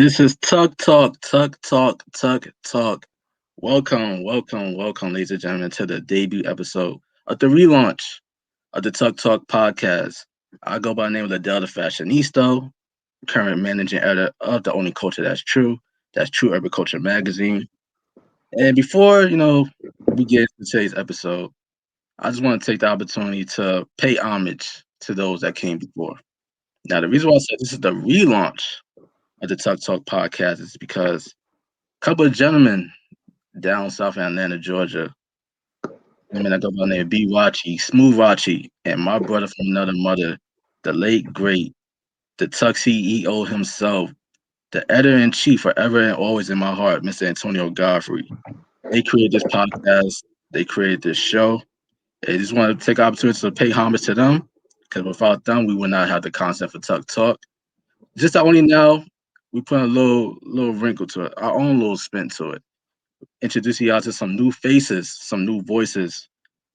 This is TUC Talk, TUC Talk, TUC Talk. Welcome, ladies and gentlemen, to the debut episode of the relaunch of the TUC Talk podcast. I go by the name of the Delta Fashionista, current managing editor of the only culture that's True Urban Culture magazine. And before, we get into today's episode, I just want to take the opportunity to pay homage to those that came before. Now, the reason why I said this is the relaunch of the TUC Talk podcast is because a couple of gentlemen down south in Atlanta, Georgia, women that go by the name of B. Wachi, Smooth Wachi, and my brother from another mother, the late great, the TUC CEO himself, the editor in chief forever and always in my heart, Mr. Antonio Godfrey. They created this podcast, they created this show. I just want to take the opportunity to pay homage to them because without them, we would not have the concept for TUC Talk. Just that only now we put a little wrinkle to it, our own little spin to it. Introducing y'all to some new faces, some new voices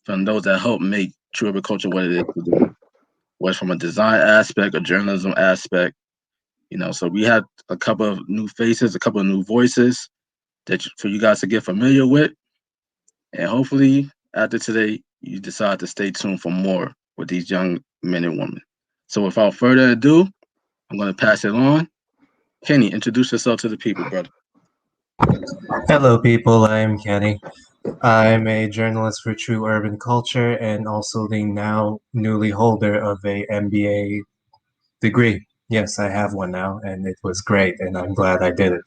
from those that help make true agriculture what it is today. Whether from a design aspect, a journalism aspect, So we had a couple of new faces, a couple of new voices for you guys to get familiar with, and hopefully after today you decide to stay tuned for more with these young men and women. So without further ado, I'm going to pass it on. Kenny, introduce yourself to the people, brother. Hello, people. I'm Kenny. I'm a journalist for True Urban Culture and also the now newly holder of a MBA degree. Yes, I have one now, and it was great, and I'm glad I did it.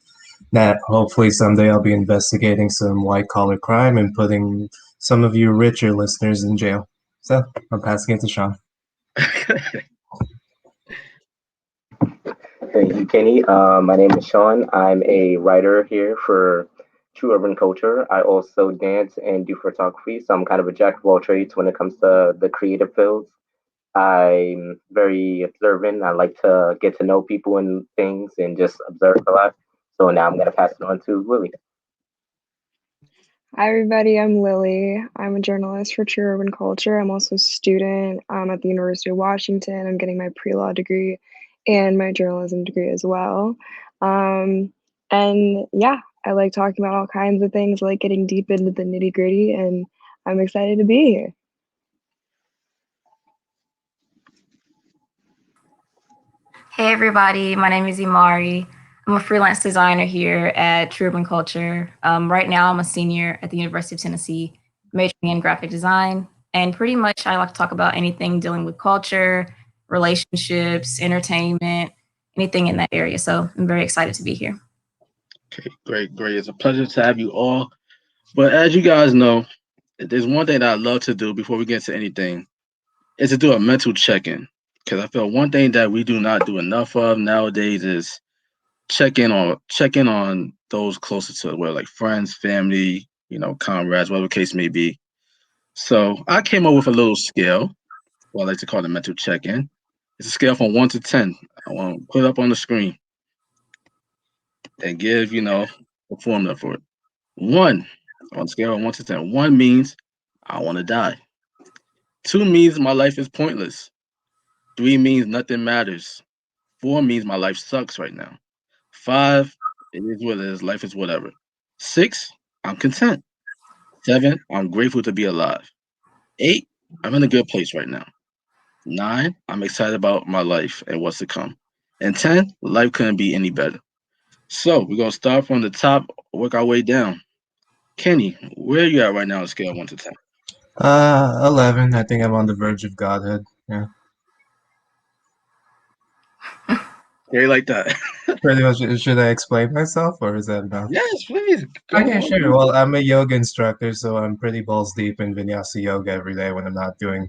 That hopefully someday I'll be investigating some white collar crime and putting some of you richer listeners in jail. So I'm passing it to Sean. Thank you, Kenny. My name is Sean. I'm a writer here for True Urban Culture. I also dance and do photography, so I'm kind of a jack of all trades when it comes to the creative fields. I'm very observant. I like to get to know people and things and just observe a lot. So now I'm going to pass it on to Willie. Hi, everybody. I'm Lily. I'm a journalist for True Urban Culture. I'm also a student at the University of Washington. I'm getting my pre-law degree and my journalism degree as well. And yeah, I like talking about all kinds of things, I like getting deep into the nitty-gritty, and I'm excited to be here. Hey everybody, my name is Imari. I'm a freelance designer here at True Urban Culture. Right now, I'm a senior at the University of Tennessee, majoring in graphic design. And pretty much I like to talk about anything dealing with culture, relationships, entertainment, anything in that area. So I'm very excited to be here. Okay, great. It's a pleasure to have you all. But as you guys know, if there's one thing that I love to do before we get to anything, is to do a mental check-in. Because I feel one thing that we do not do enough of nowadays is check in on those closer to us, whether like friends, family, comrades, whatever the case may be. So I came up with a little scale, what I like to call the mental check-in. It's a scale from 1 to 10. I want to put it up on the screen and give, a formula for it. One, on a scale of 1 to 10. One means I want to die. Two means my life is pointless. Three means nothing matters. Four means my life sucks right now. Five, it is what it is. Life is whatever. Six, I'm content. Seven, I'm grateful to be alive. Eight, I'm in a good place right now. Nine, I'm excited about my life and what's to come. And 10, life couldn't be any better. So we're gonna start from the top, work our way down. Kenny, where are you at right now on a scale of 1 to 10? 11. I think I'm on the verge of godhood. Yeah. Yeah, like that. Pretty much. Should I explain myself or is that enough? Yes, please. Okay, sure. Well, I'm a yoga instructor, so I'm pretty balls deep in vinyasa yoga every day when I'm not doing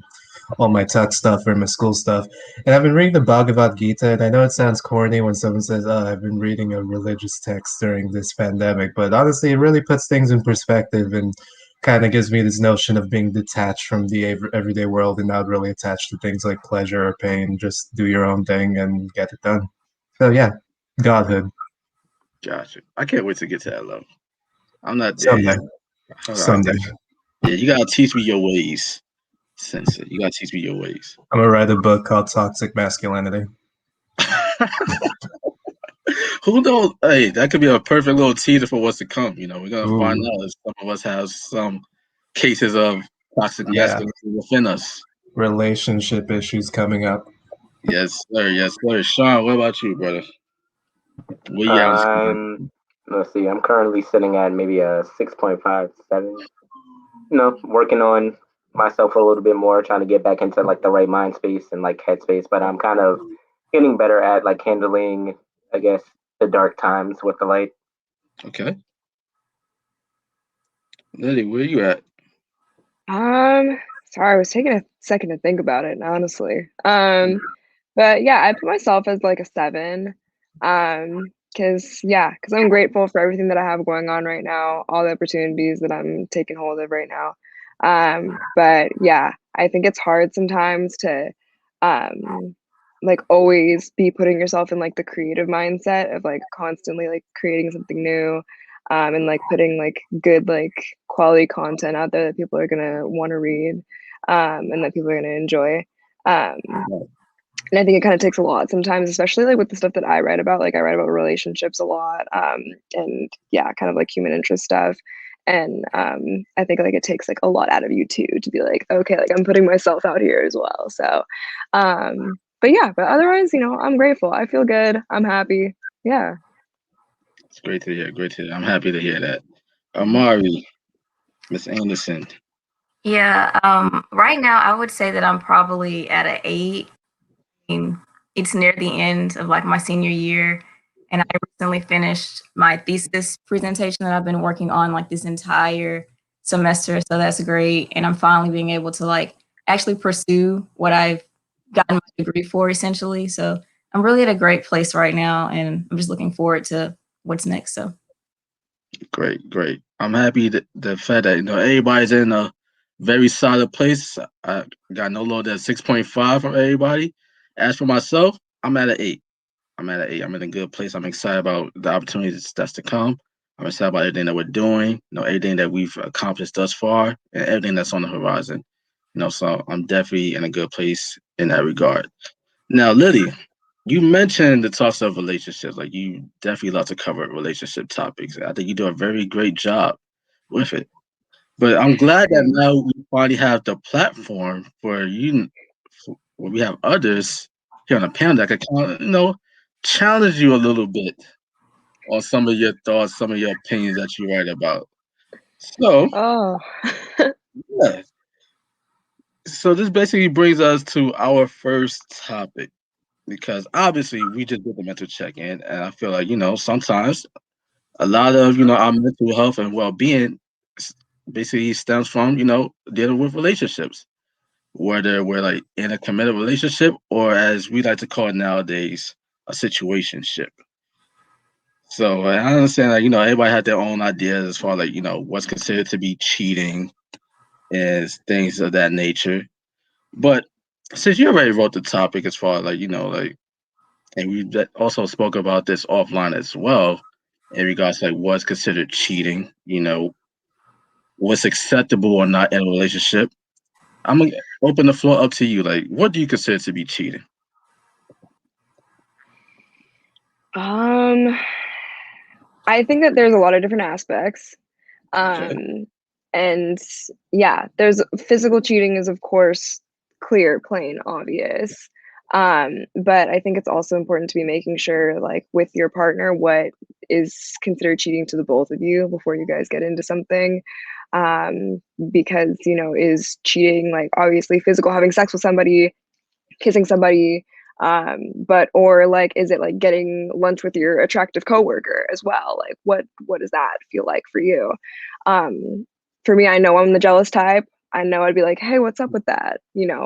all my tech stuff or my school stuff. And I've been reading the Bhagavad Gita, and I know it sounds corny when someone says, "Oh, I've been reading a religious text during this pandemic," but honestly, it really puts things in perspective and kind of gives me this notion of being detached from the everyday world and not really attached to things like pleasure or pain. Just do your own thing and get it done. So yeah, godhood. Gotcha. I can't wait to get to that level. I'm not there Someday. yet. Someday. Yeah, you gotta teach me your ways, Sensei. You gotta teach me your ways. I'm gonna write a book called Toxic Masculinity. Who knows? Hey, that could be a perfect little teaser for what's to come. We're gonna find Ooh, out if some of us have some cases of toxic yeah, masculinity within us. relationship issues coming up. Yes, sir. Yes, sir. Sean, what about you, brother? Where you at? I'm let's see. I'm currently sitting at maybe a 6.57. Working on myself a little bit more, trying to get back into like the right mind space and like headspace. But I'm kind of getting better at like handling, I guess, the dark times with the light. Okay. Lily, where you at? Sorry, I was taking a second to think about it, honestly. But yeah, I put myself as like a 7. Because I'm grateful for everything that I have going on right now, all the opportunities that I'm taking hold of right now. But yeah, I think it's hard sometimes to like always be putting yourself in like the creative mindset of like constantly like creating something new, and like putting like good like quality content out there that people are gonna want to read, and that people are gonna enjoy. And I think it kind of takes a lot sometimes, especially like with the stuff that I write about. Like I write about relationships a lot, and yeah, kind of like human interest stuff. And I think like it takes like a lot out of you too to be like, okay, like I'm putting myself out here as well. So, but yeah, but otherwise, I'm grateful. I feel good. I'm happy. Yeah. It's great to hear. Great to hear. I'm happy to hear that. Amari, Miss Anderson. Yeah, right now I would say that I'm probably at an 8. Mean, it's near the end of like my senior year, and I recently finished my thesis presentation that I've been working on like this entire semester. So that's great, and I'm finally being able to like actually pursue what I've gotten my degree for, essentially. So I'm really at a great place right now, and I'm just looking forward to what's next. So Great, great. I'm happy that the fact that everybody's in a very solid place. I got no lower than 6.5 from everybody. As for myself, I'm at an 8. I'm at an 8. I'm in a good place. I'm excited about the opportunities that's to come. I'm excited about everything that we're doing, everything that we've accomplished thus far, and everything that's on the horizon. So I'm definitely in a good place in that regard. Now, Liddy, you mentioned the toss of relationships. Like you definitely love to cover relationship topics. I think you do a very great job with it. But I'm glad that Thanks. now we finally have the platform for you, where we have others here on the panel that can kind of, challenge you a little bit on some of your thoughts, some of your opinions that you write about. So, Oh. yeah. So this basically brings us to our first topic because obviously we just did the mental check-in, and I feel like sometimes a lot of our mental health and well-being s- basically stems from dealing with relationships, whether we're like in a committed relationship or as we like to call it nowadays, a situationship. So I understand that everybody had their own ideas as far like what's considered to be cheating and things of that nature. But since you already wrote the topic as far like like, and we also spoke about this offline as well in regards to like what's considered cheating, what's acceptable or not in a relationship. I'm gonna open the floor up to you. Like, what do you consider to be cheating? Um, I think that there's a lot of different aspects. Okay. Um, and yeah, there's physical cheating is of course clear, plain, obvious. But I think it's also important to be making sure, like with your partner, what is considered cheating to the both of you before you guys get into something. Because is cheating like obviously physical, having sex with somebody, kissing somebody, but or like is it like getting lunch with your attractive coworker as well? Like what does that feel like for you? For me, I know I'm the jealous type. I know I'd be like, hey, what's up with that,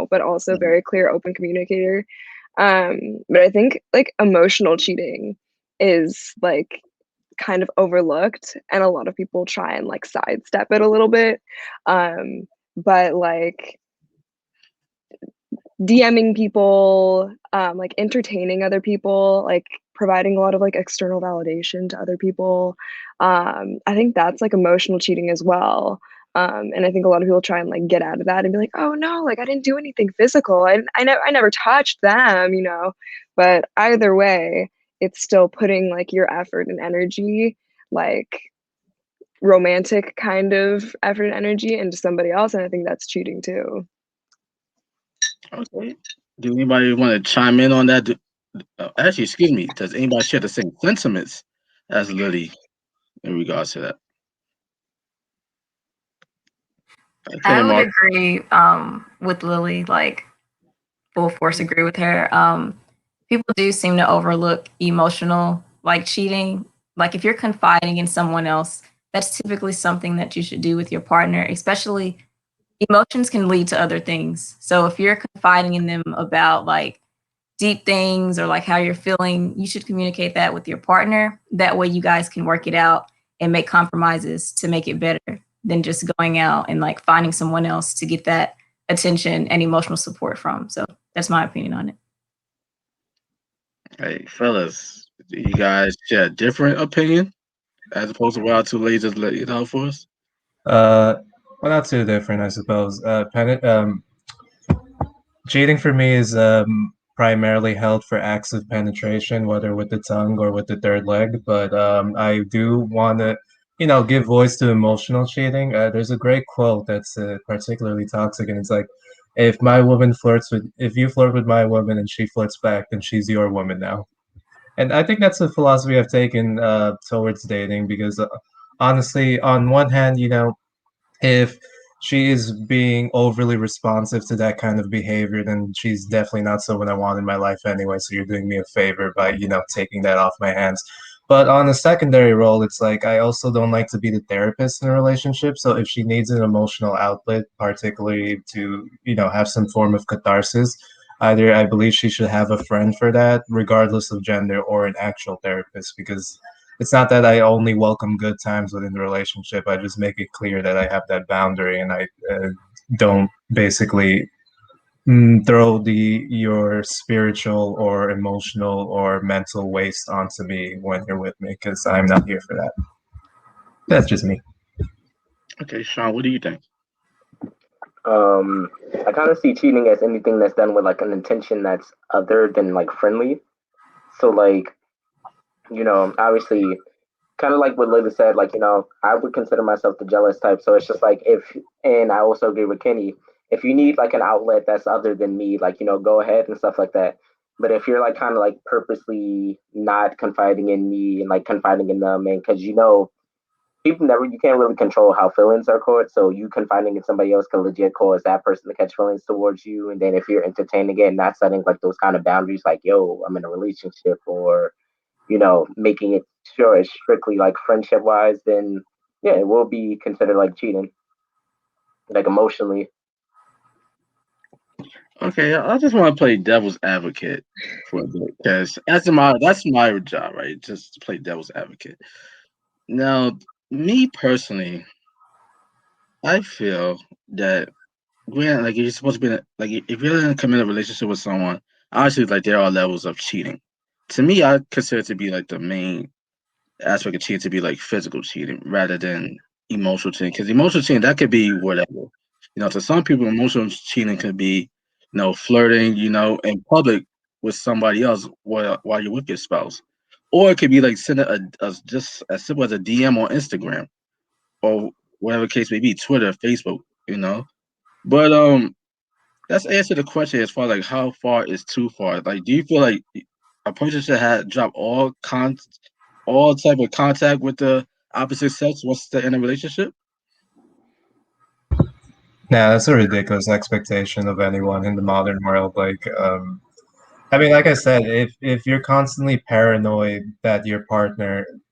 but also Mhm. very clear, open communicator. But I think like emotional cheating is like kind of overlooked, and a lot of people try and like sidestep it a little bit. But like DMing people, like entertaining other people, like providing a lot of like external validation to other people. I think that's like emotional cheating as well. And I think a lot of people try and like get out of that and be like, oh no, like I didn't do anything physical. I never touched them. But either way, it's still putting like your effort and energy, like romantic kind of effort and energy into somebody else, and I think that's cheating too. Okay. Do anybody want to chime in on that? Actually, excuse me. Does anybody share the same sentiments as Lily in regards to that? Okay, I would Mark. agree with Lily, like full force agree with her. People do seem to overlook emotional like cheating. Like if you're confiding in someone else, that's typically something that you should do with your partner, especially emotions can lead to other things. So if you're confiding in them about like deep things or like how you're feeling, you should communicate that with your partner. That way you guys can work it out and make compromises to make it better than just going out and like finding someone else to get that attention and emotional support from. So that's my opinion on it. Hey, fellas, do you guys share a different opinion as opposed to what our two ladies just let you know for us? Uh, well, not too different, I suppose. Cheating for me is primarily held for acts of penetration, whether with the tongue or with the third leg. But I do want to, give voice to emotional cheating. There's a great quote that's particularly toxic, and it's like, if you flirt with my woman and she flirts back, then she's your woman now. And I think that's a philosophy I've taken towards dating because honestly, on one hand, if she is being overly responsive to that kind of behavior, then she's definitely not someone I want in my life anyway. So you're doing me a favor by, taking that off my hands. But on a secondary role, it's like I also don't like to be the therapist in a relationship. So if she needs an emotional outlet, particularly to, have some form of catharsis, either I believe she should have a friend for that, regardless of gender, or an actual therapist, because it's not that I only welcome good times within the relationship. I just make it clear that I have that boundary and I don't basically throw your spiritual or emotional or mental waste onto me when you're with me because I'm not here for that. That's just me. Okay, Sean, what do you think? Um, I kind of see cheating as anything that's done with like an intention that's other than like friendly. So like, obviously, kind of like what Lily said, like, I would consider myself the jealous type. So it's just like and I also agree with Kenny, if you need like an outlet that's other than me, like, go ahead and stuff like that. But if you're like kind of like purposely not confiding in me and like confiding in them, and because people never, you can't really control how feelings are caught. So you confiding in somebody else can legit cause that person to catch feelings towards you. And then if you're entertaining it, not setting like those kind of boundaries, like, yo, I'm in a relationship, or making it sure it's strictly like friendship wise, then yeah, it will be considered like cheating, like emotionally. Okay, I just want to play devil's advocate for a bit because that's my job, right? Just to play devil's advocate. Now, me personally, I feel that when like you're supposed to be like if you're in a committed relationship with someone, obviously like there are levels of cheating. To me, I consider it to be like the main aspect of cheating to be like physical cheating rather than emotional cheating. Because emotional cheating that could be whatever. To some people, emotional cheating could be, flirting, in public with somebody else while you're with your spouse, or it could be like sending a just as simple as a DM on Instagram or whatever case may be, Twitter, Facebook. You know, but let's answer the question as far like how far is too far. Like, do you feel like a person should have drop all type of contact with the opposite sex once they're in a relationship? Nah, that's a ridiculous expectation of anyone in the modern world. I mean, like I said, if you're constantly paranoid that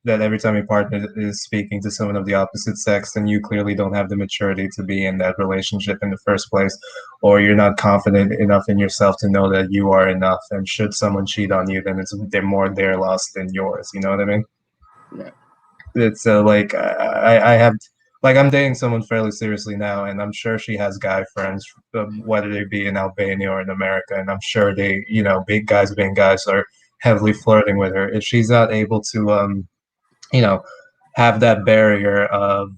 every time your partner is speaking to someone of the opposite sex, then you clearly don't have the maturity to be in that relationship in the first place, or you're not confident enough in yourself to know that you are enough. And should someone cheat on you, then they're more their loss than yours. You know what I mean? Right. It's like I have like I'm dating someone fairly seriously now, and I'm sure she has guy friends, whether they be in Albania or in America, and I'm sure they, big guys being guys are heavily flirting with her. If she's not able to, you know, have that barrier of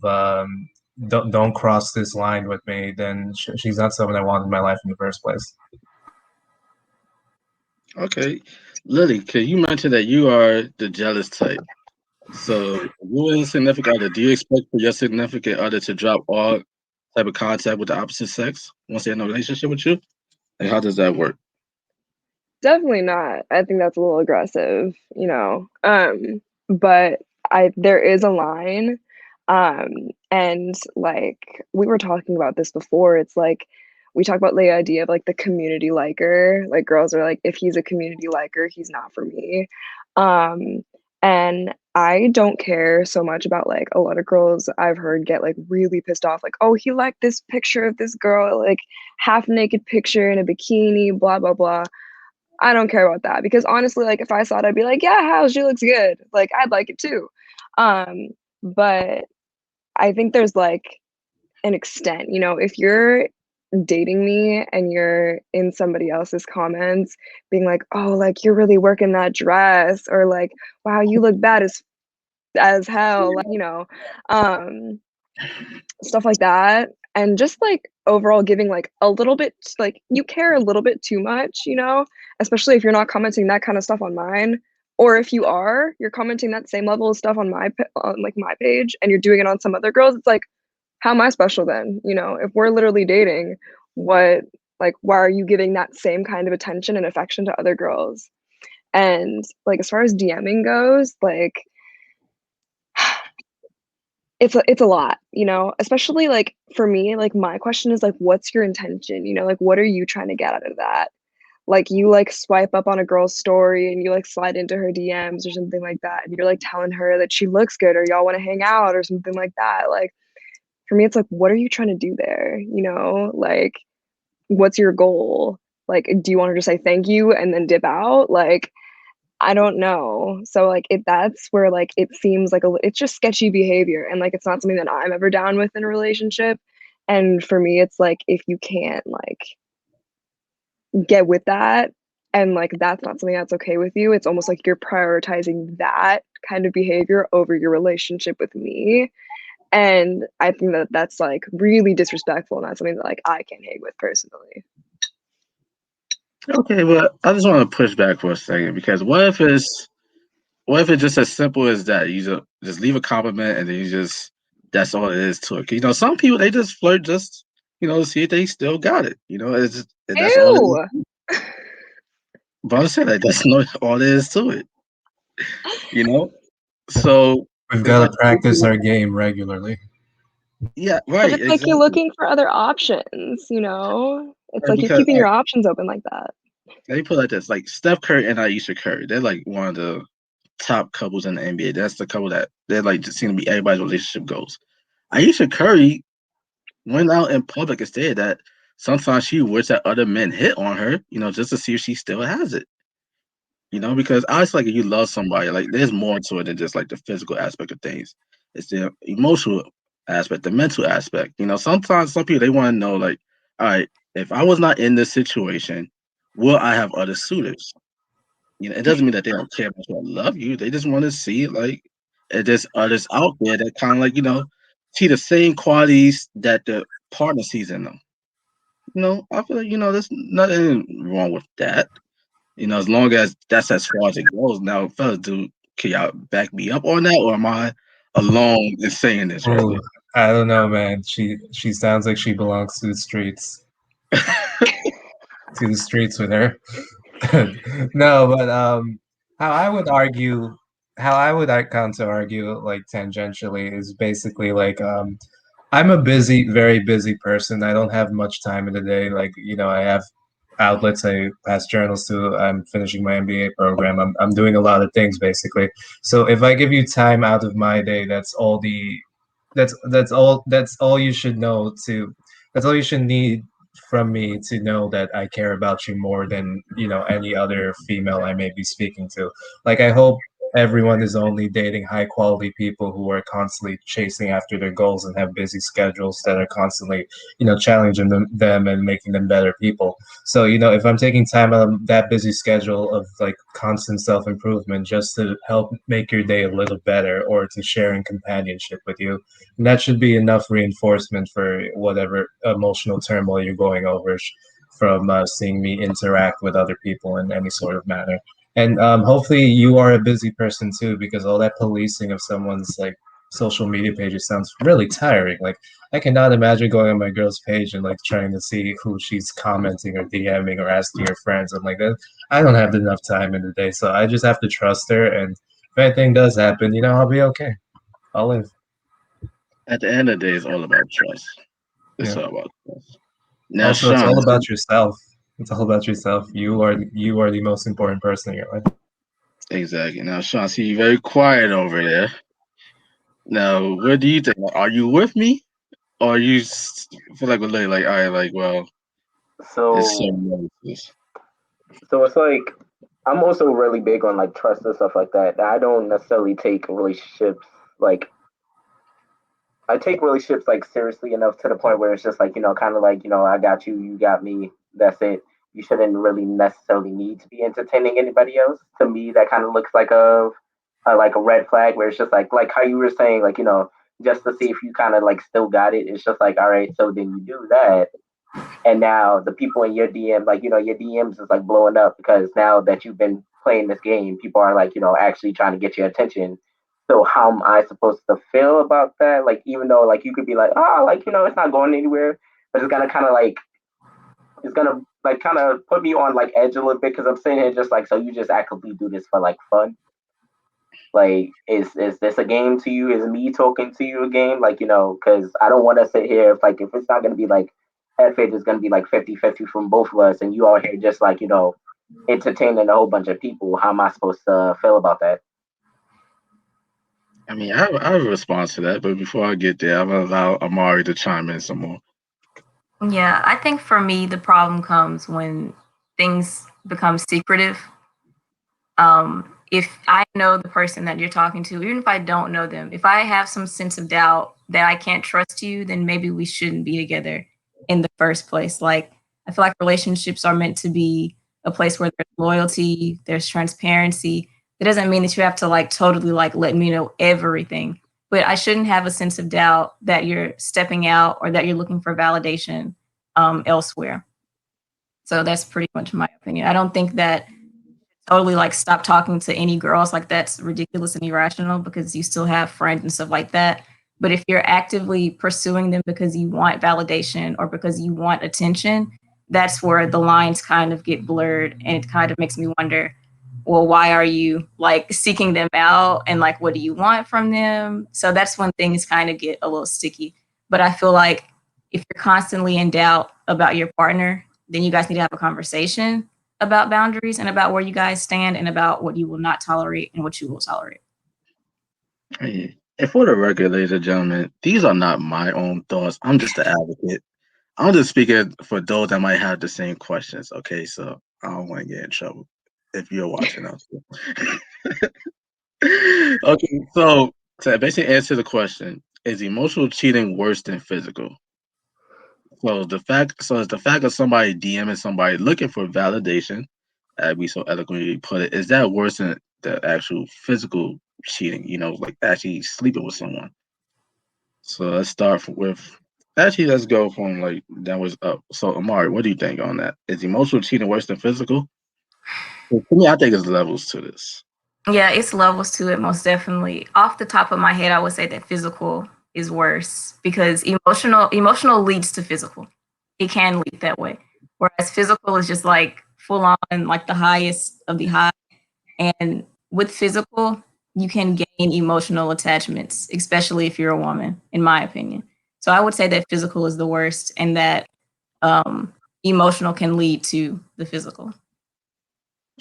don't cross this line with me, then she's not someone I want in my life in the first place. Okay. Lily, can you mention that you are the jealous type? So, you and a significant other, do you expect for your significant other to drop all type of contact with the opposite sex once they're in a relationship with you? Like, how does that work? Definitely not. I think that's a little aggressive, you know. But I there is a line. And like we were talking about this before, it's like we talk about the idea of like the community liker. Like girls are like, if he's a community liker, he's not for me. Um, and I don't care so much about like a lot of girls I've heard get like really pissed off, like, oh, he liked this picture of this girl, like half naked picture in a bikini, blah blah blah. I don't care about that because honestly, like if I saw it, I'd be like, yeah, how she looks good. Like I'd like it too. Um, but I think there's like an extent, you know, if you're dating me and you're in somebody else's comments being like, oh, like you're really working that dress, or like, wow, you look bad as hell, like, you know, um, stuff like that. And just like overall giving like a little bit, like you care a little bit too much, you know, especially if you're not commenting that kind of stuff on mine. Or if you are, you're commenting that same level of stuff on on like my page, and you're doing it on some other girls. It's like, how am I special then? You know, if we're literally dating, what, like, why are you giving that same kind of attention and affection to other girls? And like as far as DMing goes, like it's a lot, you know, especially like for me, like my question is like, what's your intention? You know, like what are you trying to get out of that? Like you like swipe up on a girl's story and you like slide into her DMs or something like that, and you're like telling her that she looks good or y'all want to hang out or something like that. Like for me, it's like, what are you trying to do there? You know, like what's your goal? Like, do you want her to say thank you and then dip out? Like, I don't know. So like it that's where like it seems like it's just sketchy behavior, and like it's not something that I'm ever down with in a relationship. And for me, it's like if you can't like get with that, and like that's not something that's okay with you, it's almost like you're prioritizing that kind of behavior over your relationship with me. And I think that that's like really disrespectful, and that's something that like I can't hang with personally. Okay, well, I just want to push back for a second because what if it's just as simple as that? You just leave a compliment and then you just that's all it is to it. 'Cause, some people they just flirt just to see if they still got it. That's all it is. Ew. But I said that that's not all there is to it. You know, so We've it's got like to practice our game regularly. yeah, But right, it's like you're exactly. looking for other options, you know? It's Right, like you're because keeping your options open like that. let me put it like this: like Steph Curry and Aisha Curry, they're like one of the top couples in the NBA. That's the couple that they're like just seem to be everybody's relationship goals. Aisha Curry went out in public and said that sometimes she wished that other men hit on her, just to see if she still has it. Because I was like, if you love somebody, like there's more to it than just like the physical aspect of things. It's the emotional aspect, the mental aspect. Sometimes some people they want to know, like, all right, if I was not in this situation, will I have other suitors? It doesn't mean that they don't care about you or love you. They just want to see like there's others out there that kind of like see the same qualities that the partner sees in them. I feel like there's nothing wrong with that. As long as that's as far as it goes. Now, fellas, can y'all back me up on that, or am I alone in saying this right Oh, I don't know, man. She sounds like she belongs to the streets. here? To the streets with her. No, but how I would argue, how I would counter argue like tangentially is basically like I'm a busy, very busy person. I don't have much time in the day. Like, I have outlets I pass journals to. I'm finishing my MBA program. I'm doing a lot of things basically. So if I give you time out of my day, that's all you should know to that's all you should need from me to know that I care about you more than, any other female I may be speaking to. Like I hope everyone is only dating high quality people who are constantly chasing after their goals and have busy schedules that are constantly, challenging them and making them better people. So, if I'm taking time out of that busy schedule of like constant self improvement just to help make your day a little better or to sharing companionship with you, and that should be enough reinforcement for whatever emotional turmoil you're going over. from seeing me interact with other people in any sort of manner. And hopefully you are a busy person too, because all that policing of someone's like social media pages sounds really tiring. Like I cannot imagine going on my girl's page and like trying to see who she's commenting or DMing or asking her friends. I'm like that. I don't have enough time in the day, so I just have to trust her. And if anything does happen, I'll be okay. I'll live. At the end of the day, it's all about trust. It's Yeah. all about trust. Now, Also, it's Sean, all about yourself. It's all about yourself. You are the most important person in your life. exactly. Now, Sean, I see you very quiet over there. Now, what do you think? Are you with me, or feel like we're like, all right, like, well, it's so So nervous. so it's like I'm also really big on like trust and stuff like that. I don't necessarily take relationships like I take relationships like seriously enough to the point where it's just like, kind of like, I got you, you got me, that's it. You shouldn't really necessarily need to be entertaining anybody else. To me, that kind of looks like a red flag where it's just like how you were saying, like, just to see if you kind of like still got it. It's just like, all right, so then you do that. And now the people in your DM, like, your DMs is like blowing up because now that you've been playing this game, people are like, actually trying to get your attention. So how am I supposed to feel about that? Like, even though like you could be like, oh, like, it's not going anywhere, but it's gonna like kind of put me on like edge a little bit because I'm sitting here just like, so you just actively do this for like fun? Like, is this a game to you? Is me talking to you a game? Like, because I don't want to sit here if it's not gonna be like F it is gonna be like 50-50 from both of us, and you out here just like entertaining a whole bunch of people. How am I supposed to feel about that? I mean, I have a response to that, but before I get there, I'm gonna allow Amari to chime in some more. Yeah, I think for me, the problem comes when things become secretive. If I know the person that you're talking to, even if I don't know them, if I have some sense of doubt that I can't trust you, then maybe we shouldn't be together in the first place. Like, I feel like relationships are meant to be a place where there's loyalty, there's transparency. It doesn't mean that you have to like totally like let me know everything, but I shouldn't have a sense of doubt that you're stepping out or that you're looking for validation elsewhere. So that's pretty much my opinion. I don't think that totally like stop talking to any girls. Like that's ridiculous and irrational because you still have friends and stuff like that. But if you're actively pursuing them because you want validation or because you want attention, that's where the lines kind of get blurred. And it kind of makes me wonder, well, why are you like seeking them out and like what do you want from them? So that's when things kind of get a little sticky. But I feel like if you're constantly in doubt about your partner, then you guys need to have a conversation about boundaries and about where you guys stand and about what you will not tolerate and what you will tolerate. Hey, and for the record, ladies and gentlemen, these are not my own thoughts. I'm just the advocate. I'm just speaking for those that might have the same questions. Okay, so I don't want to get in trouble if you're watching us. Okay, so to basically answer the question, is emotional cheating worse than physical? So is the fact of somebody DMing somebody looking for validation, as we so eloquently put it, is that worse than the actual physical cheating? Like actually sleeping with someone. So let's start with actually let's go from like downwards up. So Amari, what do you think on that? Is emotional cheating worse than physical? Well, to me, I think there's levels to this. Yeah, it's levels to it, most definitely. Off the top of my head, I would say that physical is worse because emotional leads to physical. It can lead that way. Whereas physical is just like full on like the highest of the high. And with physical, you can gain emotional attachments, especially if you're a woman, in my opinion. So I would say that physical is the worst and that um, emotional can lead to the physical.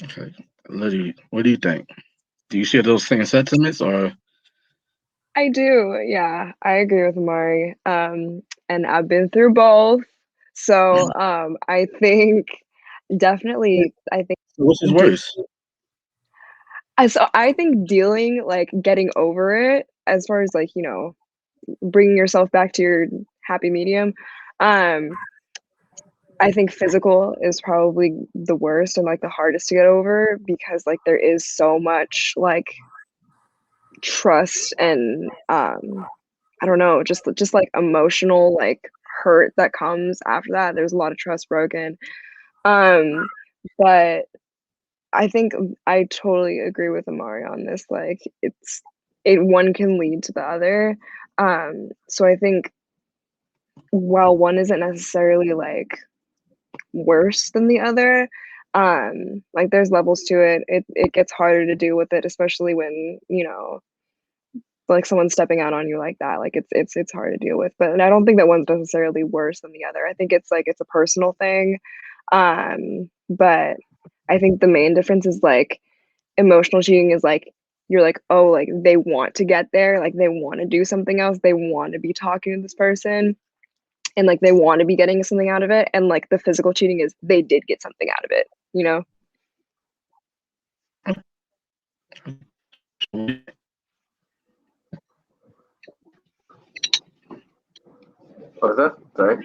Okay, Liddy, what do you think? Do you share those same sentiments, or I do. Yeah, I agree with Mari. And I've been through both. So I think definitely, I think which is de- worse? I think dealing, like getting over it, as far as like, bringing yourself back to your happy medium. Um, I think physical is probably the worst and like the hardest to get over because like there is so much like trust and I don't know, just like emotional like hurt that comes after that. There's a lot of trust broken. But I think I totally agree with Amari on this. Like one can lead to the other. So I think while one isn't necessarily like worse than the other, like there's levels to it. It gets harder to deal with it, especially when, like someone's stepping out on you like that. Like it's hard to deal with. But and I don't think that one's necessarily worse than the other. I think it's like it's a personal thing. But I think the main difference is like emotional cheating is like you're like, oh, like they want to get there, like they want to do something else, they want to be talking to this person, and like they want to be getting something out of it. And like the physical cheating is they did get something out of it, you know? What was that? Sorry. What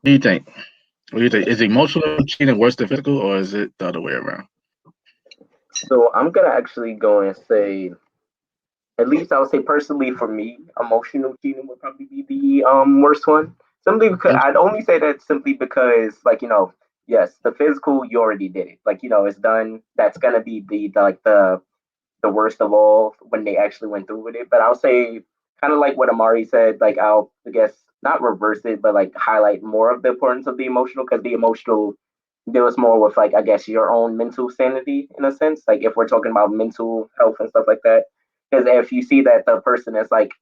do you think? What do you think? Is emotional cheating worse than physical, or is it the other way around? So I'm gonna actually go and say, at least I would say personally for me, emotional cheating would probably be the worst one. Simply because I'd only say that simply because like yes, the physical you already did it. Like it's done. That's gonna be the worst of all when they actually went through with it. But I'll say kind of like what Amari said, like I'll I guess not reverse it, but like highlight more of the importance of the emotional because the emotional deals more with like I guess your own mental sanity in a sense. Like if we're talking about mental health and stuff like that. Because if you see that the person is like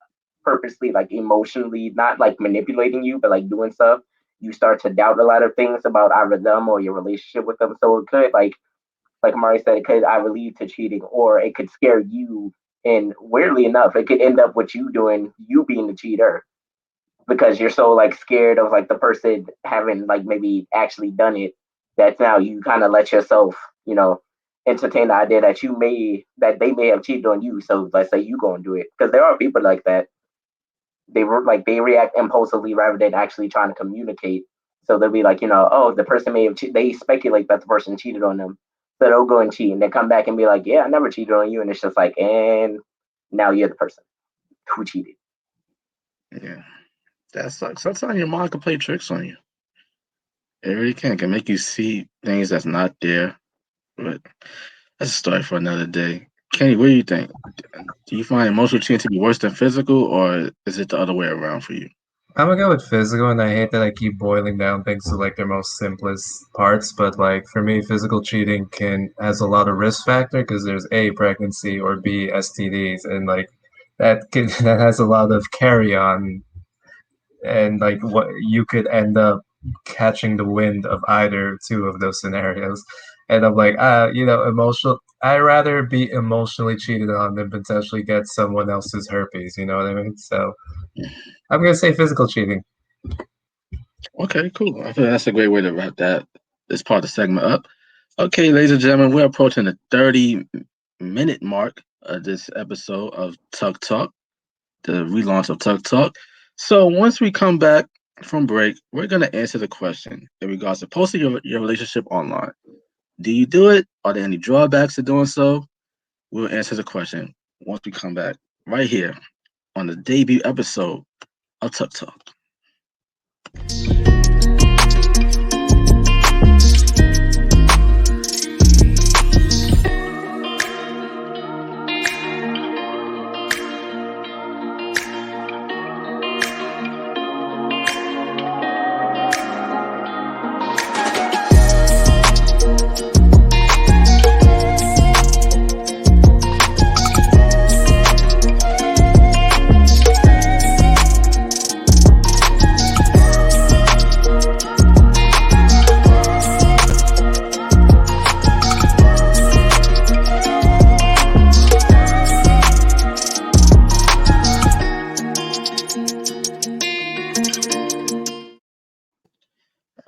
purposely like emotionally not like manipulating you, but like doing stuff, you start to doubt a lot of things about either them or your relationship with them. So it could like Mari said, it could either lead to cheating or it could scare you. And weirdly enough, it could end up with you being the cheater because you're so like scared of like the person having like maybe actually done it that now you kind of let yourself, entertain the idea that they may have cheated on you. So let's say you go and do it because there are people like that. They react impulsively rather than actually trying to communicate. So they'll be like, oh, the person may have they speculate that the person cheated on them. So they'll go and cheat and they come back and be like, yeah, I never cheated on you. And it's just like, and now you're the person who cheated. Yeah, that sucks. Sometimes your mind can play tricks on you. It really can make you see things that's not there. But that's a story for another day. Kenny, what do you think? Do you find emotional cheating to be worse than physical, or is it the other way around for you? I'm gonna go with physical, and I hate that I keep boiling down things to like their most simplest parts. But like for me, physical cheating can has a lot of risk factor because there's A, pregnancy, or B, STDs, and like that has a lot of carry on, and like what you could end up catching the wind of either two of those scenarios. And I'm like, emotional. I'd rather be emotionally cheated on than potentially get someone else's herpes. You know what I mean? So I'm gonna say physical cheating. Okay, cool. I feel that's a great way to wrap this part of the segment up. Okay, ladies and gentlemen, we're approaching the 30-minute mark of this episode of TUC Talk, the relaunch of TUC Talk. So once we come back from break, we're gonna answer the question in regards to posting your relationship online. Do you do it? Are there any drawbacks to doing so? We'll answer the question once we come back right here on the debut episode of TUC Talk.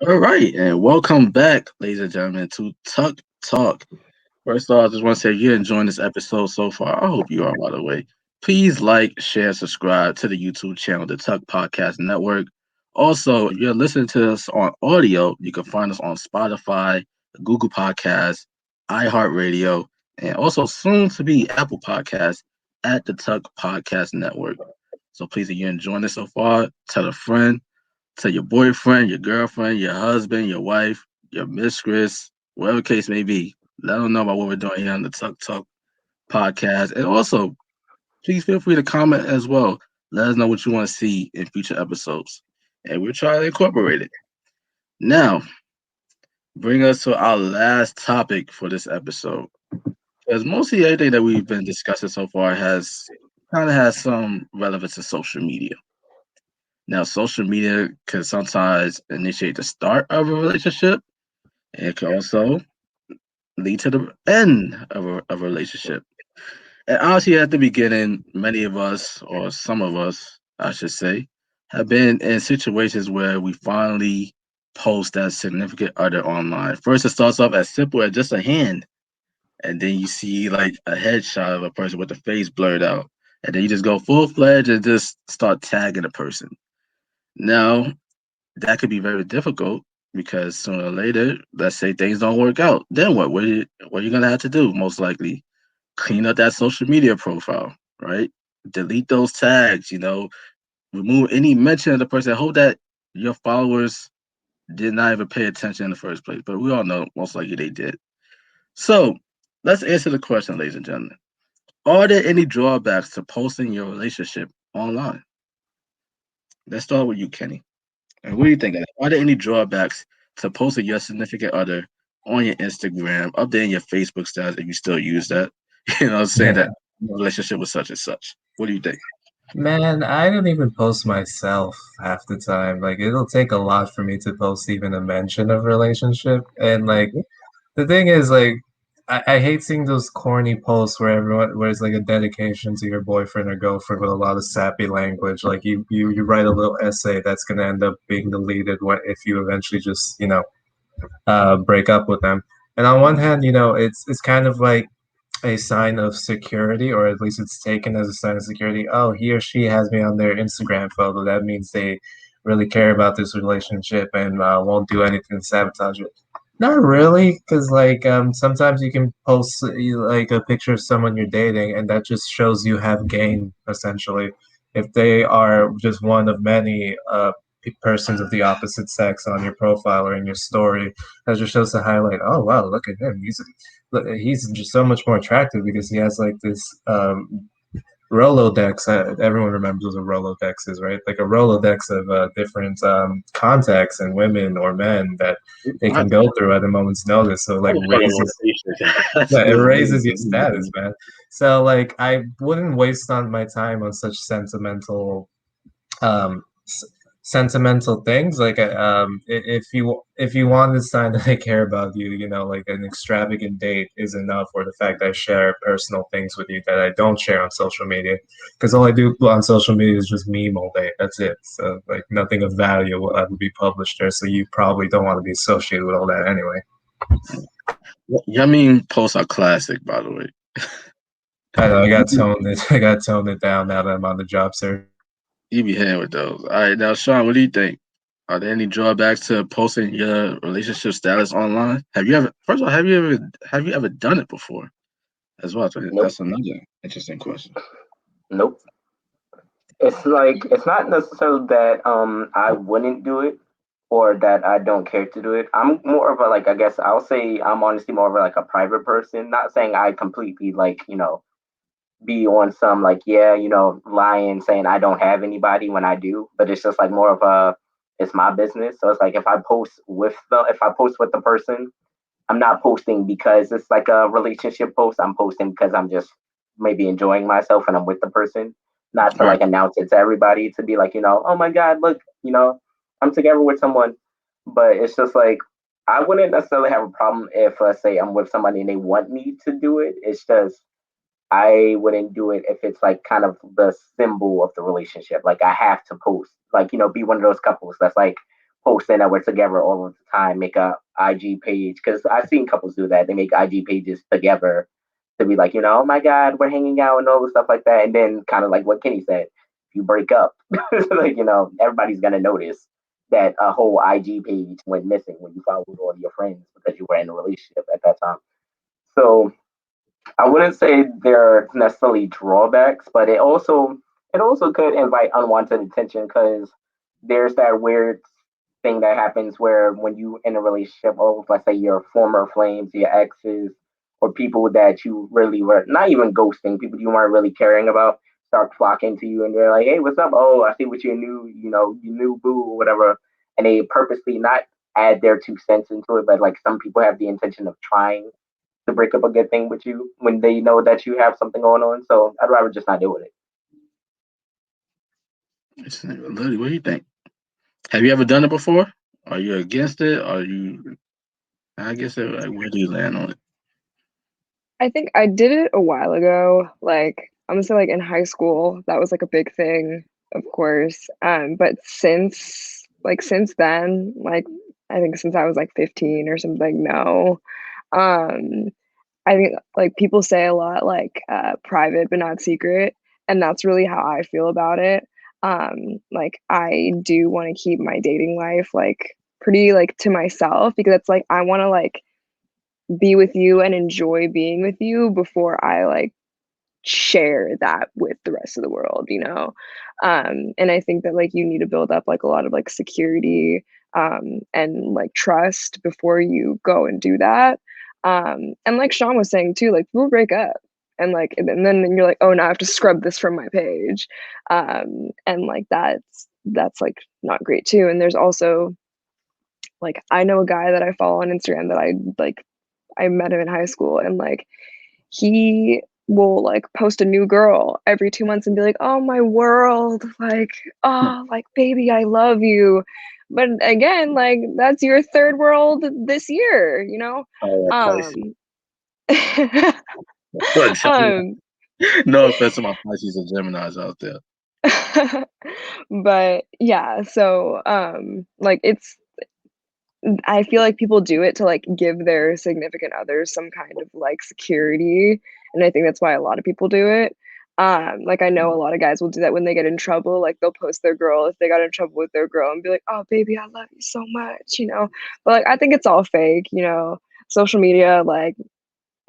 All right, and welcome back, ladies and gentlemen, to TUC Talk. First off, I just want to say if you're enjoying this episode so far, I hope you are, by the way. Please like, share, subscribe to the YouTube channel, the TUC Podcast Network. Also, if you're listening to us on audio, you can find us on Spotify, Google Podcasts, iHeartRadio, and also soon to be Apple Podcasts at the TUC Podcast Network. So please, if you're enjoying this so far, tell a friend, to your boyfriend, your girlfriend, your husband, your wife, your mistress, whatever case may be. Let them know about what we're doing here on the Tuck Talk podcast. And also, please feel free to comment as well. Let us know what you want to see in future episodes. And we'll try to incorporate it. Now, bring us to our last topic for this episode. Because mostly everything that we've been discussing so far has kind of has some relevance to social media. Now, social media can sometimes initiate the start of a relationship, and it can also lead to the end of a relationship. And honestly, at the beginning, many of us, or some of us, I should say, have been in situations where we finally post that significant other online. First, it starts off as simple as just a hand, and then you see like a headshot of a person with the face blurred out, and then you just go full fledged and just start tagging the person. Now, that could be very difficult because sooner or later, let's say things don't work out. Then what? What are you gonna have to do? Most likely, clean up that social media profile, right? Delete those tags. Remove any mention of the person. Hope that your followers did not even pay attention in the first place. But we all know most likely they did. So let's answer the question, ladies and gentlemen. Are there any drawbacks to posting your relationship online? Let's start with you, Kenny. And what do you think of that? Are there any drawbacks to posting your significant other on your Instagram, updating your Facebook status if you still use that? Saying Yeah. that relationship with such and such. What do you think? Man, I don't even post myself half the time. Like, it'll take a lot for me to post even a mention of relationship. And like, the thing is, like, I hate seeing those corny posts where it's like a dedication to your boyfriend or girlfriend with a lot of sappy language. Like, you write a little essay that's gonna end up being deleted if you eventually just break up with them. And on one hand, it's kind of like a sign of security, or at least it's taken as a sign of security. Oh, he or she has me on their Instagram photo. That means they really care about this relationship and won't do anything to sabotage it. Not really, because sometimes you can post like a picture of someone you're dating, and that just shows you have game essentially. If they are just one of many persons of the opposite sex on your profile or in your story, that just shows to highlight. Oh wow, look at him. He's just so much more attractive because he has like this Rolodex. Everyone remembers what a Rolodex is, right? Like a Rolodex of different contacts and women or men that they I, can go through at a moment's notice. So I like just call it raises motivation. That's yeah, it good. raises your status, man. So like I wouldn't waste on my time on such um s- sentimental things like if you want a sign that I care about you, like an extravagant date is enough, or the fact I share personal things with you that I don't share on social media, because all I do on social media is just meme all day. That's it. So like nothing of value will ever be published there, so you probably don't want to be associated with all that anyway. Yummy posts are classic, by the way. I know I got toned it down now that I'm on the job search. You be hitting with those. All right, now, Sean, what do you think? Are there any drawbacks to posting your relationship status online? Have you ever? First of all, have you ever done it before? As well, so Nope, that's another interesting question. nope. It's like it's not necessarily that I wouldn't do it or that I don't care to do it. I'm more of a like I guess I'll say I'm honestly more of a, like a private person. Not saying I completely like be on some like yeah lying saying I don't have anybody when I do, but it's just like more of a it's my business. So it's like if I post with the person, I'm not posting because it's like a relationship post. I'm posting because I'm just maybe enjoying myself and I'm with the person, not to Right. like announce it to everybody to be like, oh my God, look, I'm together with someone. But it's just like, I wouldn't necessarily have a problem if, let's say, I'm with somebody and they want me to do it. It's just, I wouldn't do it if it's like kind of the symbol of the relationship. Like I have to post, like be one of those couples that's like posting that we're together all of the time, make a IG page because I've seen couples do that. They make IG pages together to be like, oh my God, we're hanging out and all the stuff like that. And then kind of like what Kenny said, if you break up, like everybody's gonna notice that a whole IG page went missing when you followed all your friends because you were in a relationship at that time. So I wouldn't say there are necessarily drawbacks, but it also could invite unwanted attention because there's that weird thing that happens where when you in a relationship, oh, let's say your former flames, your exes, or people that you really were not even ghosting, people you weren't really caring about, start flocking to you, and they're like, "Hey, what's up? Oh, I see what your new, your new boo or whatever," and they purposely not add their 2 cents into it, but like some people have the intention of trying to break up a good thing with you when they know that you have something going on. So I'd rather just not deal with it. Lily, what do you think? Have you ever done it before? Are you against it? Are you? I guess like, where do you land on it? I think I did it a while ago. Like I'm gonna say like in high school, that was like a big thing, of course. But since then, like I think since I was like 15 or something, no. Um, I think like people say a lot like private but not secret, and that's really how I feel about it. Like I do want to keep my dating life like pretty like to myself because it's like I want to like be with you and enjoy being with you before I like share that with the rest of the world, you know? And I think that like you need to build up like a lot of like security and like trust before you go and do that. And like Sean was saying too, like people break up and then you're like, oh, now I have to scrub this from my page. And like that's like not great too. And there's also like I know a guy that I follow on Instagram that I met him in high school and like he will like post a new girl every 2 months and be like, oh my world, like, oh like baby, I love you. But again, like that's your third world this year, you know? Oh, that's Um Pisces. um No offense to my Pisces and Geminis out there. but yeah, so like it's I feel like people do it to like give their significant others some kind of like security, and I think that's why a lot of people do it. Like I know a lot of guys will do that when they get in trouble. Like they'll post their girl if they got in trouble with their girl and be like, "Oh, baby, I love you so much," you know. But like I think it's all fake, you know. Social media, like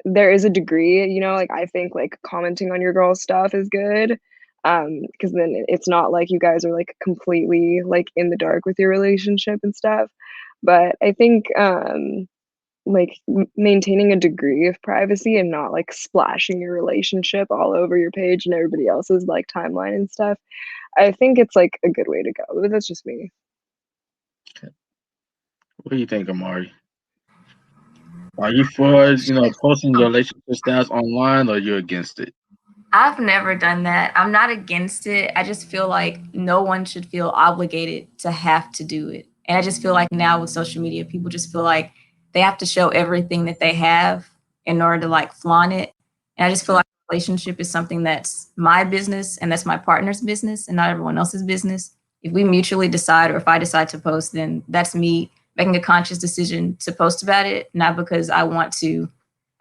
there is a degree, you know. Like I think like commenting on your girl's stuff is good, because then it's not like you guys are like completely like in the dark with your relationship and stuff. But I think like maintaining a degree of privacy and not like splashing your relationship all over your page and everybody else's like timeline and stuff. I think it's like a good way to go. But that's just me. What do you think, Amari? Are you for posting your relationship stats online, or you against it? I've never done that. I'm not against it. I just feel like no one should feel obligated to have to do it. And I just feel like now with social media, people just feel like they have to show everything that they have in order to like flaunt it. And I just feel like a relationship is something that's my business and that's my partner's business and not everyone else's business. If we mutually decide or if I decide to post, then that's me making a conscious decision to post about it, not because I want to,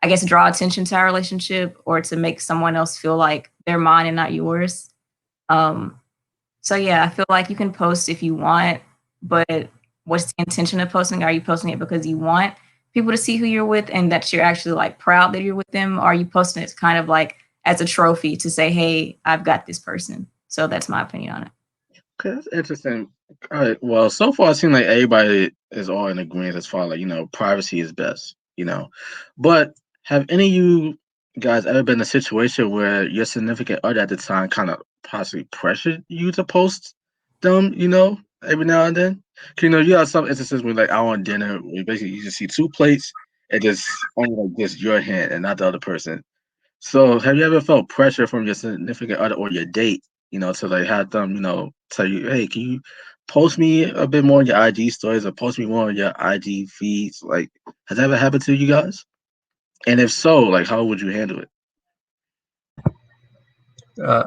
I guess, draw attention to our relationship or to make someone else feel like they're mine and not yours. Um, so yeah, I feel like you can post if you want, but what's the intention of posting? Are you posting it because you want people to see who you're with and that you're actually like proud that you're with them? Or are you posting it kind of like as a trophy to say, hey, I've got this person? So that's my opinion on it. Okay, that's interesting. All right. Well, so far it seems like everybody is all in agreement as far like privacy is best. But have any of you guys ever been in a situation where your significant other at the time kind of possibly pressured you to post them? Every now and then. 'Cause, you have some instances where like I want dinner, where basically you just see two plates and just only like just your hand and not the other person. So, have you ever felt pressure from your significant other or your date, to like have them, tell you, hey, can you post me a bit more on your IG stories or post me more on your IG feeds? Like, has that ever happened to you guys? And if so, like, how would you handle it? Uh,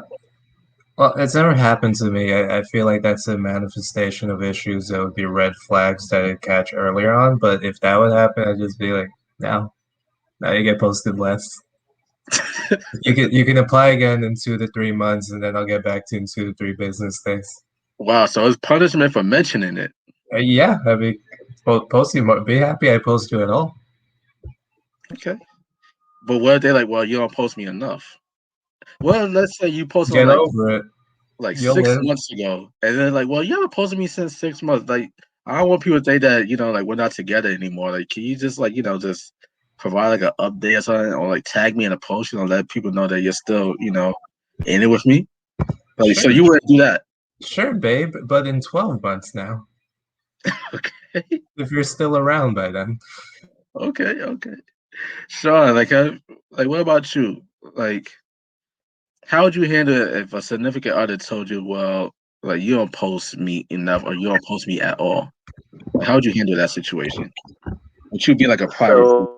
well, it's never happened to me. I feel like that's a manifestation of issues that would be red flags that I'd catch earlier on. But if that would happen, I'd just be like, no, now you get posted less. You can apply again in 2 to 3 months, and then I'll get back to you in 2 to 3 business days. Wow, so it's punishment for mentioning it. Yeah, I mean, post you. Be happy I post you at all. Okay. But what if they like, well, you don't post me enough? Well, let's say you posted on Get over it. like You'll six live. months ago, and then like, well, you haven't posted me since 6 months. Like, I don't want people to think that like we're not together anymore. Like, can you just like just provide like an update or something, or like tag me in a post, let people know that you're still in it with me. Like, so Sure, you wouldn't do that? sure, babe, but in 12 months now, Okay, if you're still around by then. okay. Sean, like what about you? Like, how would you handle it if a significant other told you, well, like you don't post me enough, or you don't post me at all? Like, how would you handle that situation? Would you be like a private?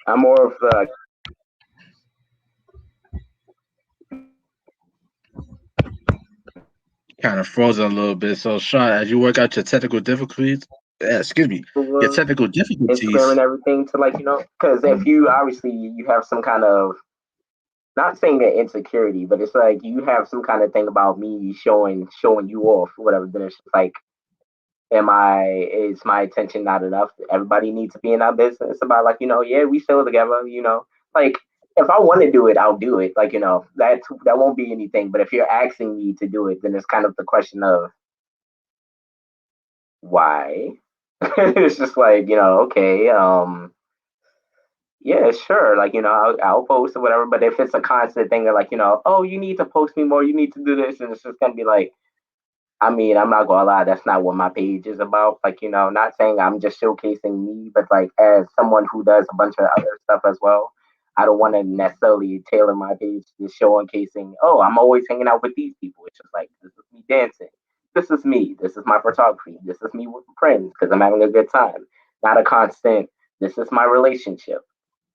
I'm more of the Kind of frozen a little bit. So, Sean, as you work out your technical difficulties, excuse me, your technical Instagram and difficulties, everything to because if you obviously you have some kind of, not saying that insecurity, but it's like you have some kind of thing about me showing you off, whatever. Then it's just like, is my attention not enough? Everybody needs to be in our business about yeah, we still together. Like if I want to do it, I'll do it. That won't be anything. But if you're asking me to do it, then it's kind of the question of why. It's just like okay, yeah, sure. I'll post or whatever. But if it's a constant thing of oh, you need to post me more, you need to do this, and it's just gonna be like, I mean, I'm not gonna lie, that's not what my page is about. Not saying I'm just showcasing me, but like as someone who does a bunch of other stuff as well, I don't want to necessarily tailor my page to showcasing. Oh, I'm always hanging out with these people. It's just like this is me dancing. This is me. This is my photography. This is me with friends because I'm having a good time. Not a constant. This is my relationship.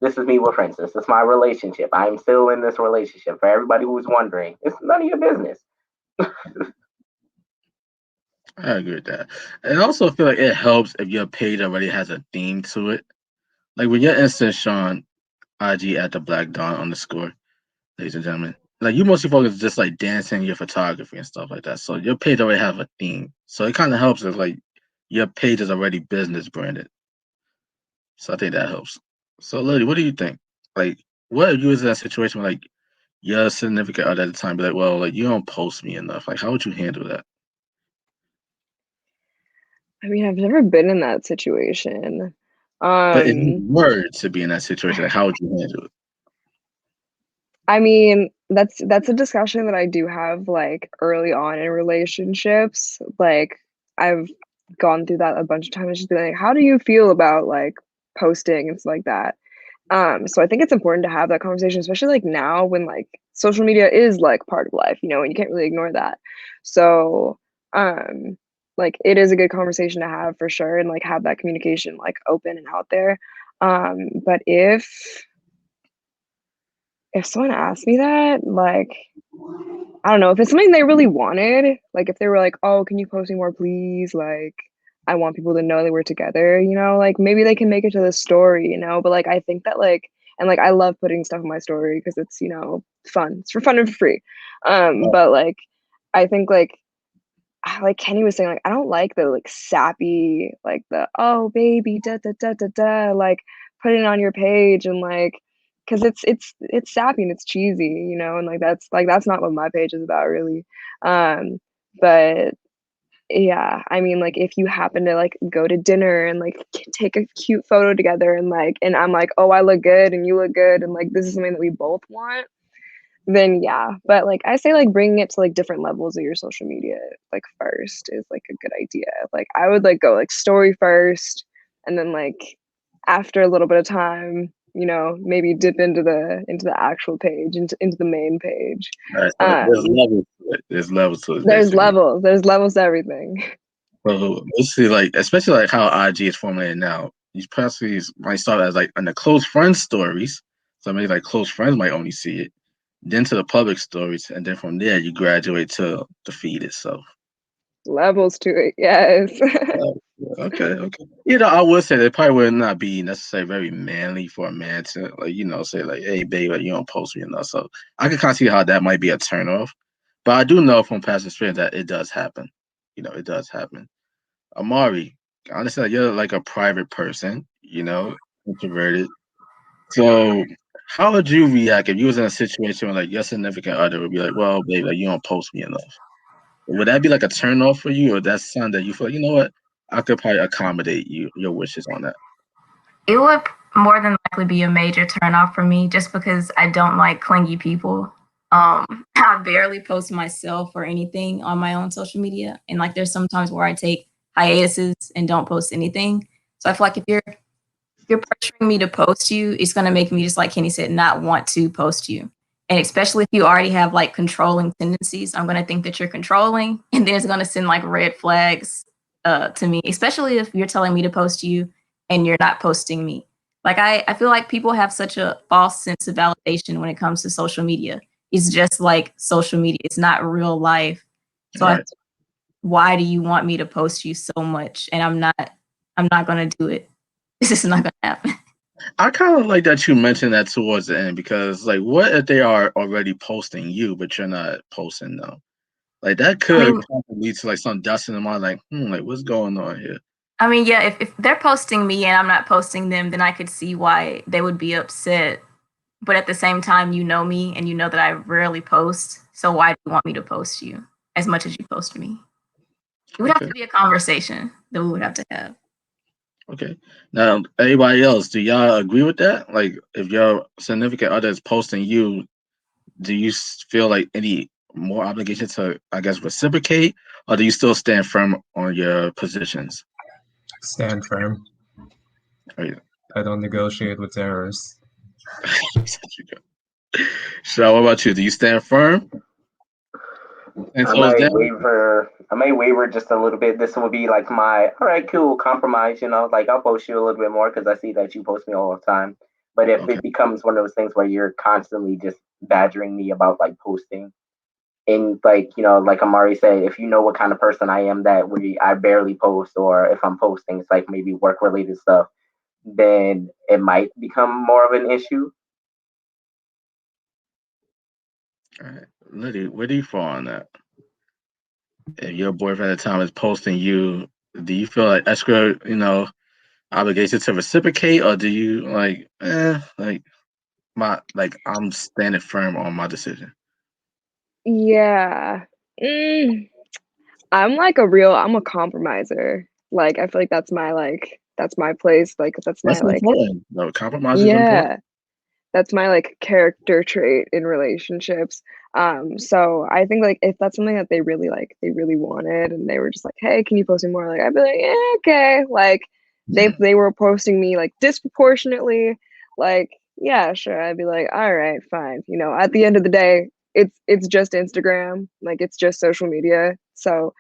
This is me with friends. This is my relationship. I'm still in this relationship. For everybody who's wondering, it's none of your business. I agree with that. And I also feel like it helps if your page already has a theme to it. Like with your instance, Sean, IG at the Black Dawn underscore, ladies and gentlemen. Like you mostly focus just like dancing, your photography and stuff like that. So your page already have a theme. So it kind of helps if like your page is already business branded. So I think that helps. So Lily, what do you think? Like, what if you was in that situation where like your significant other at the time be like, well, like you don't post me enough. Like, how would you handle that? I mean, I've never been in that situation. But if you Um, were to be in that situation, like how would you handle it? I mean, that's a discussion that I do have like early on in relationships. Like I've gone through that a bunch of times, just be like, how do you feel about like posting and stuff like that? So I think it's important to have that conversation, especially like now when like social media is like part of life, and you can't really ignore that. So um like it is a good conversation to have for sure and like have that communication like open and out there. But if someone asked me that, like, I don't know, if it's something they really wanted, like if they were like, "Oh, can you post me more, please? Like, I want people to know that we're together," like maybe they can make it to the story. But like I think that like and like I love putting stuff in my story because it's, fun. It's for fun and for free. But like I think like Kenny was saying, like, I don't like the like sappy, like the oh baby da da da da da, like putting it on your page and like because it's sappy and it's cheesy, and like that's not what my page is about really. Um, but yeah, I mean, like if you happen to like go to dinner and like take a cute photo together and I'm like, oh, I look good and you look good and like this is something that we both want, then yeah. But like I say like bringing it to like different levels of your social media like first is like a good idea. Like I would like go like story first and then like after a little bit of time, maybe dip into the actual page, into the main page. All right, so there's Um levels to it. There's levels to it, there's basically. levels. There's levels to everything. So let's see, like especially like how IG is formulated now. These personally might start as like in the close friends stories. So maybe like close friends might only see it, then to the public stories, and then from there you graduate to the feed itself. Levels to it, yes. Okay. I would say that probably would not be necessarily very manly for a man to like, say like, hey babe, like, you don't post me enough. So I can kind of see how that might be a turnoff. But I do know from past experience that it does happen. It does happen. Amari, honestly, like, you're like a private person, introverted. So how would you react if you was in a situation where like your significant other would be like, well, babe, like you don't post me enough? Would that be like a turn off for you, or that's something that you feel like, you know what, I could probably accommodate your wishes on that? It would more than likely be a major turnoff for me just because I don't like clingy people. I barely post myself or anything on my own social media. And like there's sometimes where I take hiatuses and don't post anything. So I feel like if you're pressuring me to post you, it's gonna make me, just like Kenny said, not want to post you. And especially if you already have like controlling tendencies, I'm gonna think that you're controlling, and then it's gonna send like red flags to me, especially if you're telling me to post you and you're not posting me. Like I feel like people have such a false sense of validation when it comes to social media. It's just like social media. It's not real life. So Right. why do you want me to post you so much? And I'm not gonna do it. This is not gonna happen. I kind of like that you mentioned that towards the end, because like, what if they are already posting you, but you're not posting them? Like that I could mean, probably lead to like some dust in the mind, like what's going on here? yeah, if they're posting me and I'm not posting them, then I could see why they would be upset. But at the same time, you know me and you know that I rarely post. So why do you want me to post you as much as you post me? It would have Okay, to be a conversation that we would have to have. okay. Now, everybody else, do y'all agree with that? Like, if your significant other is posting you, do you feel like any more obligation to, I guess, reciprocate, or do you still stand firm on your positions? Stand firm. Right. I don't negotiate with terrorists. So, what about you? Do you stand firm and I toes might down? waver. I may waver just a little bit. This will be like my all right, cool compromise. Like I'll post you a little bit more because I see that you post me all the time. But if Okay. it becomes one of those things where you're constantly just badgering me about like posting, and like like Amari said, if you know what kind of person I am, that I barely post, or if I'm posting, it's like maybe work related stuff, then it might become more of an issue. All right. Liddy, where do you fall on that? If your boyfriend at the time is posting you, do you feel like extra, obligation to reciprocate, or do you like I'm standing firm on my decision? Yeah. Mm, I'm a compromiser. Like I feel like that's my place. Like that's my That's like important. No, compromise is important. yeah. That's my like character trait in relationships. So I think like if that's something that they really wanted and they were just like, hey, can you post me more? Like I'd be like, yeah, okay. Like Mhm. they were posting me like disproportionately, like, yeah, sure. I'd be like, all right, fine. At the end of the day, it's just Instagram, like it's just social media. So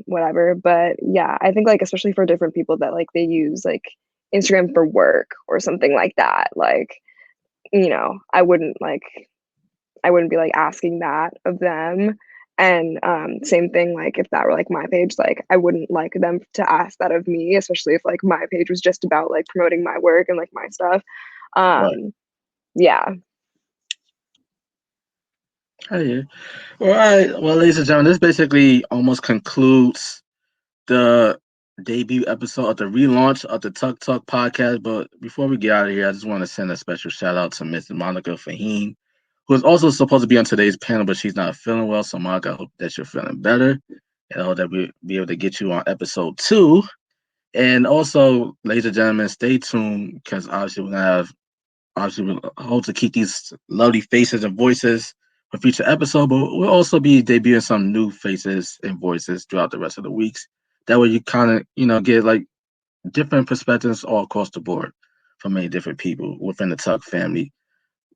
whatever. But yeah, I think like especially for different people that like they use like Instagram for work or something like that, like I wouldn't be like asking that of them. And same thing, like if that were like my page, like I wouldn't like them to ask that of me, especially if like my page was just about like promoting my work and like my stuff. Right. um yeah. Oh, yeah. All right. Well, ladies and gentlemen, this basically almost concludes the debut episode of the relaunch of the TUC Talk podcast. But before we get out of here, I just want to send a special shout out to Miss Monica Fahim, who is also supposed to be on today's panel, but she's not feeling well. So, Monica, I hope that you're feeling better, and I hope that we'll be able to get you on episode 2. And also, ladies and gentlemen, stay tuned, because obviously we're gonna have obviously we hope to keep these lovely faces and voices for future episode, but we'll also be debuting some new faces and voices throughout the rest of the weeks. That way you kind of, get like different perspectives all across the board from many different people within the Tuck family.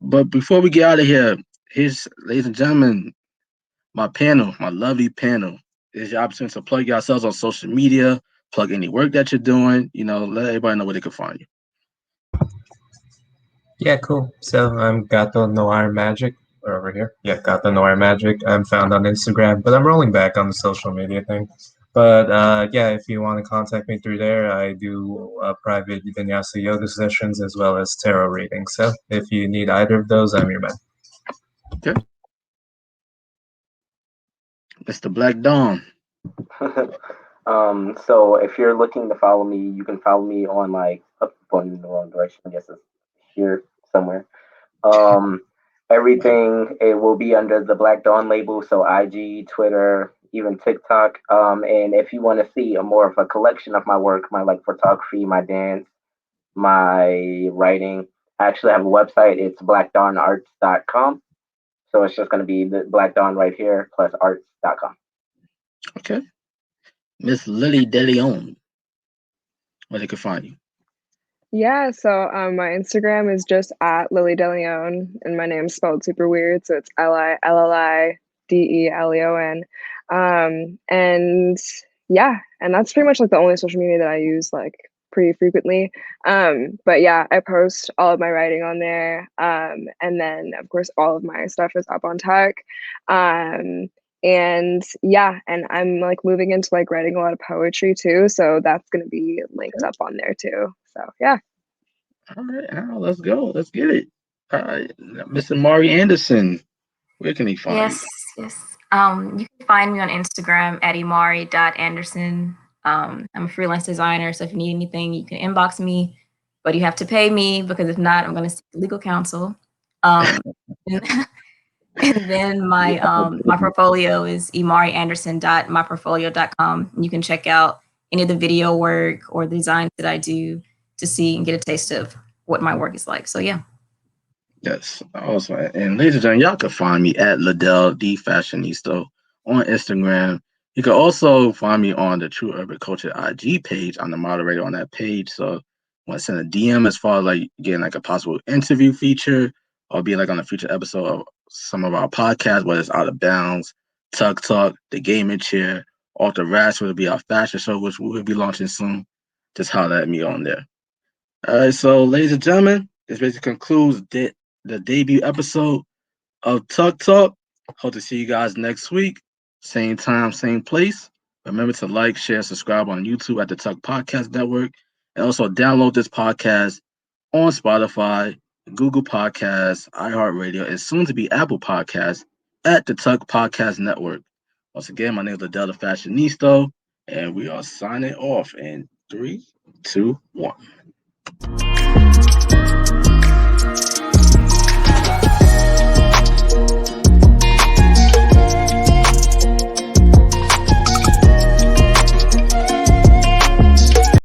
But before we get out of here, here's, ladies and gentlemen, my panel, my lovely panel. Is your opportunity to plug yourselves on social media, plug any work that you're doing, let everybody know where they can find you. Yeah, cool. So I'm Gato Noir Magic over here. Yeah, Gato Noir Magic. I'm found on Instagram, but I'm rolling back on the social media thing. But yeah, if you want to contact me through there, I do private vinyasa yoga sessions as well as tarot readings. So if you need either of those, I'm your man. Okay. Mr. Black Dawn. So if you're looking to follow me, you can follow me on like up going in the wrong direction. I guess it's here somewhere. Um, Everything it will be under the Black Dawn label. So IG, Twitter, even TikTok. And if you want to see a more of a collection of my work, my like photography, my dance, my writing, I actually have a website. It's blackdawnarts.com. So it's just going to be the Black Dawn right here plus arts.com. Okay. Miss Lily DeLeon, where they can find you. Yeah, so my Instagram is just at Lily DeLeon, and my name's spelled super weird, so it's LILLIDELEON. And yeah, and that's pretty much like the only social media that I use like pretty frequently. But yeah, I post all of my writing on there. And then of course all of my stuff is up on Tech. And yeah, and I'm like moving into like writing a lot of poetry too, so that's going to be linked up on there too. So yeah. All right, now let's go. Let's get it. All right, Mr. Mari Anderson, where can he find you? Yes, yes. You can find me on Instagram at imari.anderson. I'm a freelance designer, so if you need anything, you can inbox me, but you have to pay me because if not, I'm going to seek legal counsel. Um, and, and then my portfolio is imarianderson.myportfolio.com. You can check out any of the video work or the designs that I do to see and get a taste of what my work is like. So yeah. Yes, also, and ladies and gentlemen, y'all can find me at Ladell the Fashionista on Instagram. You can also find me on the True Urban Culture IG page. I'm the moderator on that page, so want to send a DM as far as like getting like a possible interview feature or be like on a future episode of some of our podcasts, whether it's Out of Bounds, TUC Talk, The Gaming Chair, Off the Rash, will be our fashion show, which we will be launching soon. Just holler at me on there. All right, so ladies and gentlemen, this basically concludes the debut episode of TUC Talk. Hope to see you guys next week. Same time, same place. Remember to like, share, subscribe on YouTube at the TUC Podcast Network. And also download this podcast on Spotify, Google Podcasts, iHeartRadio, and soon to be Apple Podcasts at the TUC Podcast Network. Once again, my name is Adele the Fashionista, and we are signing off in 3, 2, 1.